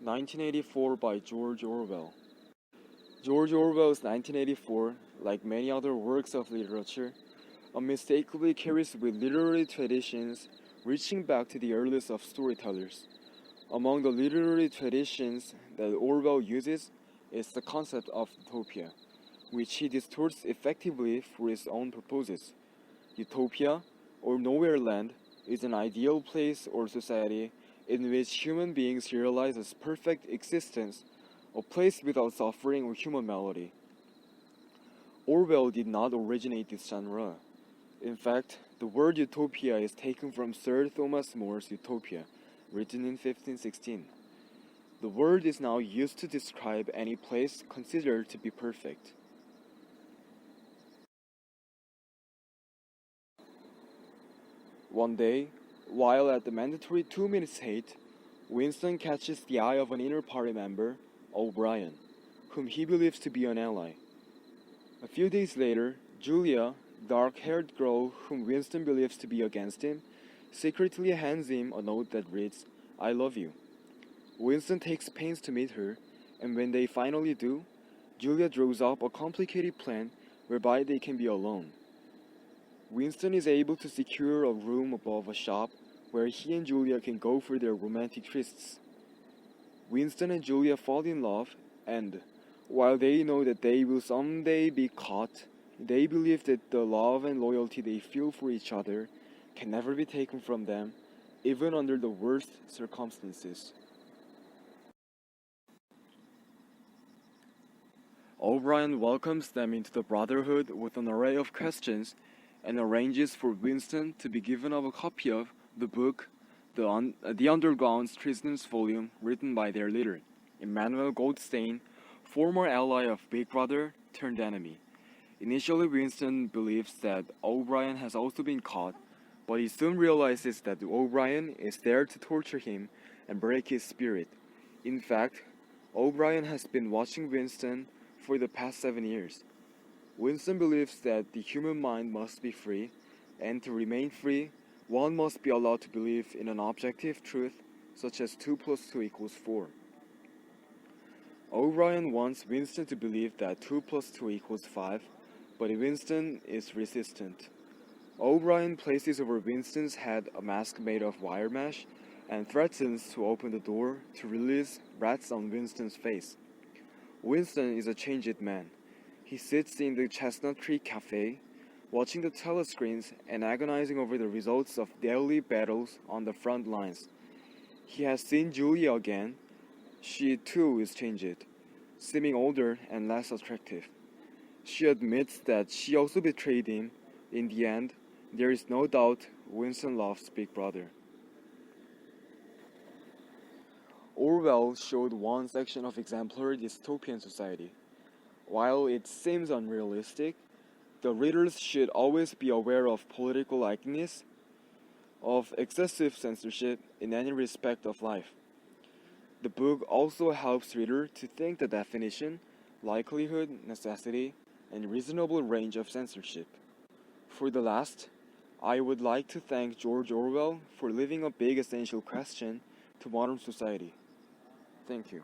1984 by George Orwell. George Orwell's 1984, like many other works of literature, unmistakably carries with literary traditions reaching back to the earliest of storytellers. Among the literary traditions that Orwell uses is the concept of utopia, which he distorts effectively for his own purposes. Utopia, or nowhere land, is an ideal place or society in which human beings realize a perfect existence, a place without suffering or human malady. Orwell did not originate this genre. In fact, the word utopia is taken from Sir Thomas More's Utopia, written in 1516. The word is now used to describe any place considered to be perfect. One day, while at the mandatory 2 minutes hate, Winston catches the eye of an inner party member, O'Brien, whom he believes to be an ally. A few days later, Julia, dark-haired girl whom Winston believes to be against him, secretly hands him a note that reads, "I love you." Winston takes pains to meet her, and when they finally do, Julia draws up a complicated plan whereby they can be alone. Winston is able to secure a room above a shop where he and Julia can go for their romantic trysts. Winston and Julia fall in love, and while they know that they will someday be caught, they believe that the love and loyalty they feel for each other can never be taken from them, even under the worst circumstances. O'Brien welcomes them into the Brotherhood with an array of questions and arranges for Winston to be given a copy of the book, The Underground Prisoners volume, written by their leader, Emmanuel Goldstein, former ally of Big Brother turned enemy. Initially, Winston believes that O'Brien has also been caught, but he soon realizes that O'Brien is there to torture him and break his spirit. In fact, O'Brien has been watching Winston for the past 7 years. Winston believes that the human mind must be free, and to remain free, one must be allowed to believe in an objective truth, such as 2 plus 2 equals 4. O'Brien wants Winston to believe that 2 plus 2 equals 5, but Winston is resistant. O'Brien places over Winston's head a mask made of wire mesh and threatens to open the door to release rats on Winston's face. Winston is a changed man. He sits in the Chestnut Tree Cafe, watching the telescreens and agonizing over the results of daily battles on the front lines. He has seen Julia again. She too is changed, seeming older and less attractive. She admits that she also betrayed him. In the end, there is no doubt Winston loves Big Brother. Orwell showed one section of exemplary dystopian society. While it seems unrealistic, the readers should always be aware of political likeness, of excessive censorship in any respect of life. The book also helps reader to think the definition, likelihood, necessity, and reasonable range of censorship. For the last, I would like to thank George Orwell for leaving a big essential question to modern society. Thank you.